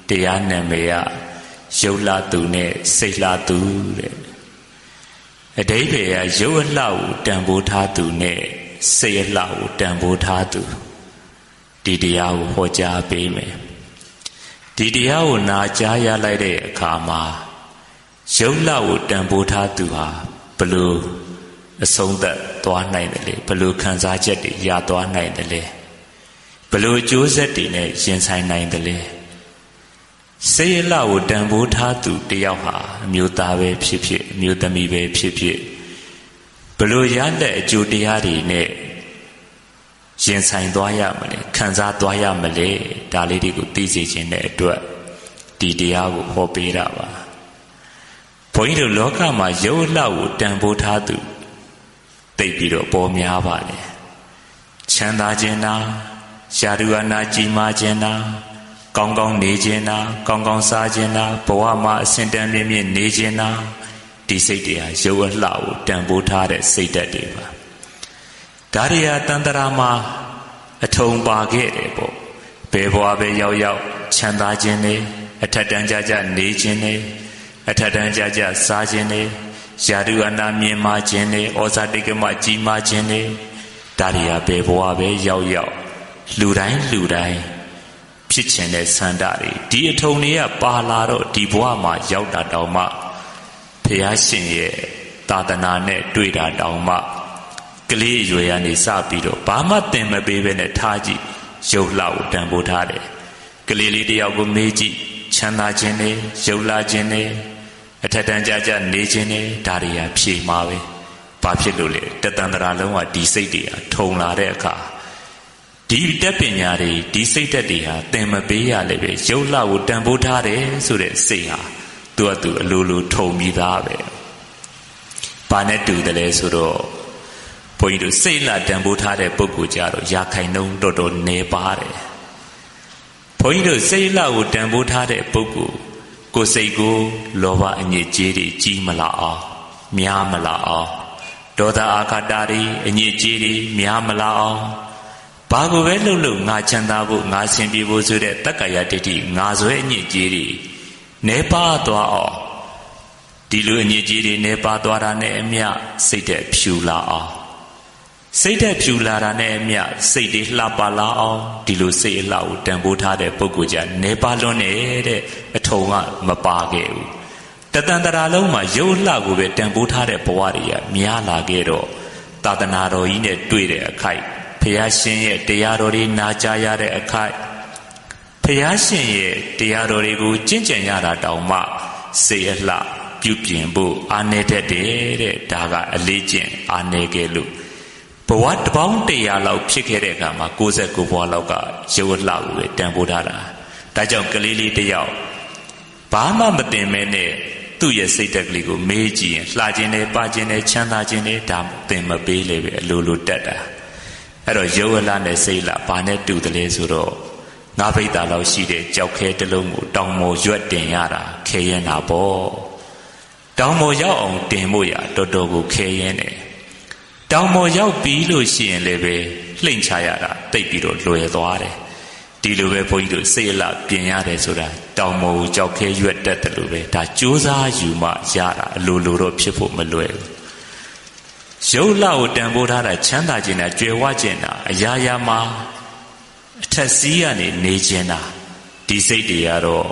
တရားနာမည်ရုပ်လှသူနဲ့စိတ်လှသူတဲ့အဓိပ္ပာယ်ကရုပ်အလှကိုတန်ဖိုးထားသူနဲ့စိတ်အလှကိုတန်ဖိုးထားသူဒီတရားကိုဟောကြားပေးမယ်ဒီတရားကိုနာကြားရလိုက်တဲ့အခါမှာရုပ်လှကိုတန်ဖိုးထားသူဟာဘလို့အဆုံးသတ်သွားနိုင်တယ်လေဘလို့ခံစားချက်တွေရသွားနိုင်တယ်လေဘလို့အကျိုးဆက်တွေနဲ့ရင်ဆိုင်နိုင်တယ်လေစိတ်အလှကိုတန်ဖိုးထားသူတယောက်ဟာအမျိုးသားပဲဖြစ်ဖြစ်အမျိုးသမီးပဲဖြစ်ဖြစ်ဘလို့ရတဲ့အကျိုးတရားတွေနဲ့ရင်ဆိုင်သွားရမလဲခံစားသွားရမလဲဒါလေးတွေကိုသိစေခြင်းတဲ့အတွက်ဒီတရားကိုဟောပေးတာပါဘုန်းကြီးတို့လောကမှာရုပ်အလှကိုတန်ဖိုးထားသူသိပြီးတော့ပေါ်များပါလေချမ်းသာခြင်းနာရှားရူအနာကြီးမားခြင်းနာကောင်းကောင်းနေခြင်းနာကောင်းကောင်းစားခြင်းနာဘဝမှာအစဉ်တန်းမြင့်မြင့်နေခြင်းနာဒီစိတ်တွေဟာရုပ်အလှကိုတန်ဖိုးထားတဲ့စိတ်ဓာတ်တွေပါဒါရီယာတန်တရာမှာအထုံပါခဲ့တယ်ပေါ့ဘယ်ဘဝပဲရောက်ရောက်ချမ်းသာခြင်းနဲ့အထက်တန်းကြကြနေခြင်းနဲ့အထက်တန်းကြကြစားခြင်းနဲ့ယာတုအနာမြင်မာခြင်းနဲ့ဩဇာတိကမကြီးမားခြင်းနဲ့ဒါရီယာဘယ်ဘဝပဲရောက်ရောက်လူတိုင်းဖြစ်ခြင်းတဲ့ဆန္ဒတွေဒီအထုံတွေကပါလာတော့ဒီဘဝမှာရောက်တာတောင်မှဘုရားရှင်ရဲ့သာသနာနဲ့တွေ့တာတောင်မှကလေးရွယ်ရနေစပြီးတော့ဘာမှသင်မပေးဘဲနဲ့ထားကြည့်ရုပ်လှကိုတန်ဖိုးထားတယ်ကလေးလေးတယောက်ကိုမေးကြည့်ချမ်းသာခြင်းနဲ့ရုပ်လှခြင်းနဲ့အထက်တန်းကြကြနေခြင်းနဲ့ဒါတွေဟာဖြေမှာပဲဘာဖြစ်လို့လဲတတန်တရာလုံးကဒီစိတ်တွေထုံလာတဲ့အခါဒီတက်ပညာတွေဒီစိတ်ဓာတ်တွေဟာသင်မပေးရလေပဲရုပ်လှကိုတန်ဖိုးထားတယ်ဆိုတဲ့စိတ်ဟာသူကသူအလိုလိုထုံပြီးသားပဲဘာနဲ့တူတယ်လဲဆိုတော့ဘုန်းကြီးတို့စိတ်လှတန်ဖိုးထားတဲ့ပုဂ္ဂိုလ်ကြတော့ရာခိုင်နှုန်းတော်တော်နေပါတယ်ဘုန်းကြီးတို့စိတ်လှကိုတန်ဖိုးထားတဲ့ပုဂ္ဂိုလ်ကိုယ်စိတ်ကိုလောဘအညစ်အကြေးတွေကြီးမလာအောင်များမလာအောင်ဒေါသအာဃတာတွေအညစ်အကြေးတွေများမလာအောင်ဘာကိုပဲလှုပ်လို့ငါချမ်းသာဖို့ငါဆင်ပြေဖို့ဆိုတဲ့တက္ကရာဒိဋ္ဌိငါဆွဲအညစ်အကြေးတွေနေပါသွားအောင်ဒီလိုအညစ်အကြေးတွေနေပါသွားတာနဲ့အမျှစိတ်တဲ့ဖြူလာအောင်စိတ်တဲ့ဖြူလာတာနဲ့အမျှစိတ်တွေလှပလာအောင်ဒီလိုစိတ်အလှကိုတန်ဖိုးထားတဲ့ပုဂ္ဂိုလ်ကြနေပါလွန်းတဲ့အထုံကမပါခဲ့ဘူးတတန်တရာလုံးမှာရုပ်လှကိုပဲတန်ဖိုးထားတဲ့ဘဝတွေကများလာခဲ့တော့သာသနာတော်ကြီးနဲ့တွေ့တဲ့အခိုက်ဘုရားရှင်ရဲ့တရားတော်တွေနာကြားရတဲ့အခိုက်ဘုရားရှင်ရဲ့တရားတော်တွေကိုကျင့်ကြံရတာတောင်မှစိတ်အလှပြုပြင်ဖို့အာနေတတ်တယ်တဲ့ဒါကအလေးကျင့်အာနေခဲ့လို့ဘဝတပေါင်း100လောက်ဖြစ်ခဲ့တဲ့အခါမှာ69ဘဝလောက်ကရုပ်အလှကိုပဲတန်ဖိုးထားတာဒါကြောင့်ကလေးလေးတယောက်ဘာမှမသိမဲနဲ့သူ့ရဲ့စိတ်ဓာတ်ကလေးကိုမေးကြည့်ရင်လှခြင်းနဲ့ပါခြင်းနဲ့ချမ်းသာခြင်းနဲ့ဒါသင်မပေးလေပဲအလိုလိုတက်တာအဲ့တော့ရုပ်အလှနဲ့စိတ်လှဘာနဲ့တူတယ်လဲဆိုတော့ငါးပိဿာလောက်ရှိတဲ့ကြောက်ခဲတစ်လုံးကိုတောင်ပေါ်ရွက်တင်ရတာခဲရင်တာပေါ့တောင်ပေါ်ရောက်အောင်တင်ဖို့ရတော်တော်ကိုခဲရင်တယ်တောင်ပေါ်ရောက်ပြီးလို့ရှိရင်လည်းပဲလှိမ့်ချရတာတိတ်ပြီးတော့လွယ်သွားတယ်ဒီလိုပဲဘုန်းကြီးတို့စိတ်အလှပြင်ရတယ်ဆိုတာတောင်ပေါ်ကိုကြောက်ခဲရွက်တက်တယ်လို့ပဲဒါကြိုးစားယူမှရတာအလိုလိုတော့ဖြစ်ဖို့မလွယ်ဘူးရုပ်လှကိုတန်ဖိုးထားတာချမ်းသာခြင်းနဲ့ကြွယ်ဝခြင်းတာအရာရာမှာအထက်စီးကနေနေခြင်းတာဒီစိတ်တွေကတော့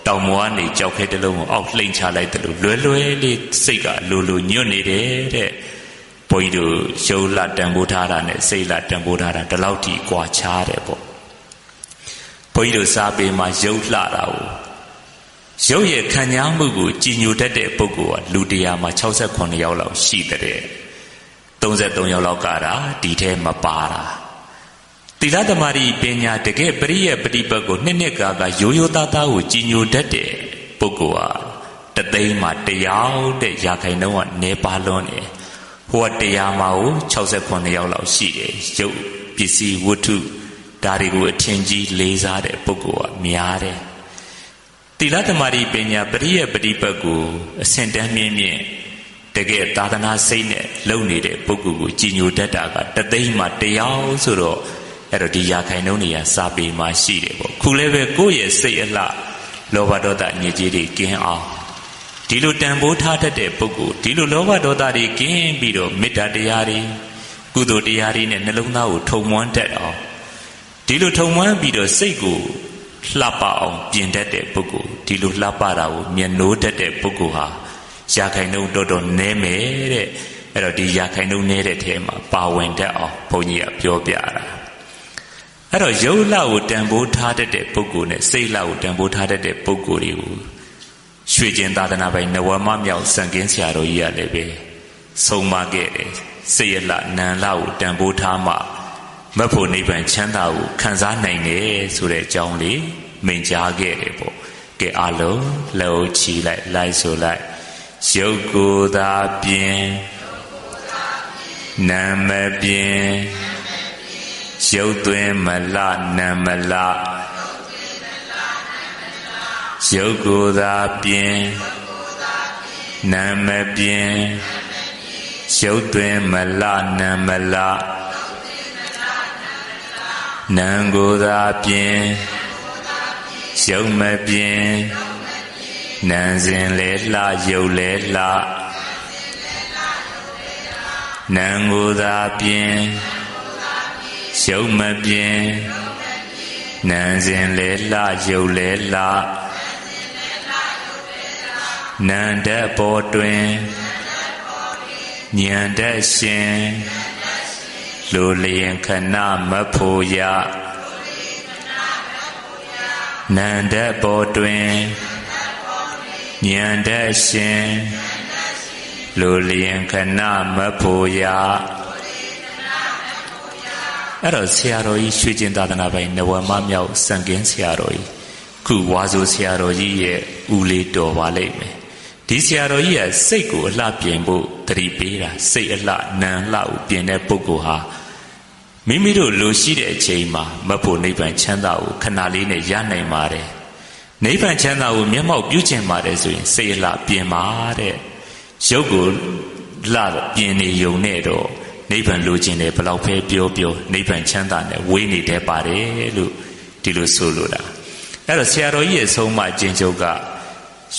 တောင်ပေါ်ကနေကြောက်ခဲတစ်လုံးကိုအောက်လှိမ့်ချလိုက်တယ်လို့လွယ်လွယ်လေးစိတ်ကလိုလိုညွတ်နေတယ်တဲ့ဘုန်းကြီးတို့ရုပ်လှတန်ဖိုးထားတာနဲ့စိတ်လှတန်ဖိုးထားတာဒီလောက်ထိကွာခြားတယ်ပေါ့ဘုန်းကြီးတို့စာပေမှာရုပ်လှတာကိုရုပ်ရဲ့ခံညာမှုကိုကြည်ညိုတတ်တဲ့ပုဂ္ဂိုလ်ကလူ100မှာ69ယောက်လောက်ရှိတဲ့33ယောက်လောက်ကဒီထဲမပါတာသီလသမารိပညာတကယ်ပရိယပฏิပတ်ကိုနှစ်ကာရိုးရိုးသားသားကိုကြည်ညိုတတ်တဲ့ပုဂ္ဂိုလ်ဟာတသိန်းမှာ1ယောက်တဲ့ရာခိုင်နှုန်းကနေပါလွန်းတယ်ဟိုက100မှာကို69ယောက်လောက်ရှိတယ်ရုပ်ပစ္စည်းဝတ္ထုဒါတွေကိုအထင်ကြီးလေးစားတဲ့ပုဂ္ဂိုလ်ကများတယ်သီလသမารိပညာပရိယပฏิပတ်ကိုအဆင့်တန်းမြင့်မြင့်တကယ်သာသနာစိတ်နဲ့လုပ်နေတဲ့ပုဂ္ဂိုလ်ကိုကြည်ညိုတတ်တာကတသိန်းမှာ1ယောက်ဆိုတော့အဲ့တော့ဒီရာခိုင်နှုန်းတွေကစာပေမှာရှိတယ်ပေါ့ခုလည်းပဲကိုယ့်ရဲ့စိတ်အလှ လောဘဒေါသညစ်ကြေးတွေကင်းအောင်ဒီလိုတန်ဖိုးထားတတ်တဲ့ပုဂ္ဂိုလ်ဒီလိုလောဘဒေါသတွေကင်းပြီးတော့မေတ္တာတရားတွေကုသိုလ်တရားတွေနဲ့နှလုံးသားကိုထုံမွမ်းတတ်အောင်ဒီလိုထုံမွမ်းပြီးတော့စိတ်ကိုလှပအောင်ပြင်တတ်တဲ့ပုဂ္ဂိုလ်ဒီလိုလှပတာကိုမျက်နှိုးတတ်တဲ့ပုဂ္ဂိုလ်ဟာရာခိုင်နှုန်းတော်တော်နည်းမယ်တဲ့အဲ့တော့ဒီရာခိုင်နှုန်းနည်းတဲ့ထဲမှာပါဝင်တတ်အောင်ဘုန်းကြီးကပြောပြတာအဲ့တော့ယုတ်လကိုတန်ဖိုးထားတတ်တဲ့ပုဂ္ဂိုလ်နဲ့စိတ်လကိုတန်ဖိုးထားတတ်တဲ့ပုဂ္ဂိုလ်တွေကိုရွှေကျင်သာသနာပိုင်နဝမမြောက်စံကင်းဆရာတော်ကြီးကလည်းပဲဆုံးမခဲ့တယ်စိတ်ရလနံလကိုတန်ဖိုးထားမှမဖို့နိဗ္ဗာန်ချမ်းသာကိုခံစားနိုင်တယ်ဆိုတဲ့အကြောင်းလေးမိန့်ကြားခဲ့တယ်ပေါ့ကဲအလုံးလှုပ်ချီလိုက်ဆိုလိုက်ရုပ်ကိုယ်သာပြင်နာမပြင်ရုပ်သွင်းမလနာမလရုပ်ကိုယ်သာပြင်နာမပြင်ရုပ်သွင်းမလနာမလနံကိုယ်သာပြင်ရုပ်မပြင်နံစဉ်လေလှရုပ်လေလှနံကိုယ်သာပြင်ရုပ်မပြင်နံစဉ်လေလှရုပ်လေလှနံတတ်ပေါ်တွင်ဉာဏ်တတ်ရှင်လိုလျင်ခဏမဖို့ရနံတတ်ပေါ်တွင်ဉာဏ်တတ်ရှင်လိုလျင်ခဏမဖို့ရအဲ့တော့ဆရာတော်ကြီးရွှေကျင်သာသနာပိုင်နဝမမြောက်စံကင်းဆရာတော်ကြီးခုဝါဆိုဆရာတော်ကြီးရဲ့ဦးလေးတော်ပါလိမ့်မယ်ဒီဆရာတော်ကြီးကစိတ်ကိုအလှပြင်ဖို့တတိပေးတာစိတ်အလှနံလှကိုပြင်တဲ့ပုဂ္ဂိုလ်ဟာမိမိတို့လိုရှိတဲ့အချိန်မှာမဖို့နိဗ္ဗာန်ချမ်းသာကိုခဏလေးနဲ့ရနိုင်ပါတယ်နိဗ္ဗာန်ချမ်းသာကိုမျက်မှောက်ပြုကျင်ပါတယ်ဆိုရင်စိတ်အလှပြင်ပါတဲ့ရုပ်ကိုလှပြင်နေုံနဲ့တော့နိဗ္ဗာန်လိုချင်တယ်ဘလောက်ပဲပြောနိဗ္ဗာန်ချမ်းသာနဲ့ဝေးနေတတ်ပါတယ်လို့ဒီလိုဆိုလိုတာအဲ့တော့ဆရာတော်ကြီးရဲ့ဆုံးမအကျဉ်းချုပ်က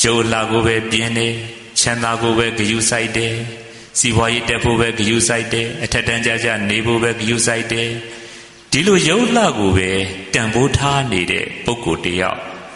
ရုပ်လှကိုပဲပြင်နေချမ်းသာကိုပဲဂရုစိုက်တယ်စီးပွားရေးတက်ဖို့ပဲဂရုစိုက်တယ်အထက်တန်းကြနေဖို့ပဲဂရုစိုက်တယ်ဒီလိုရုပ်လှကိုပဲတန်ဖိုးထားနေတဲ့ပုဂ္ဂိုလ်တယောက်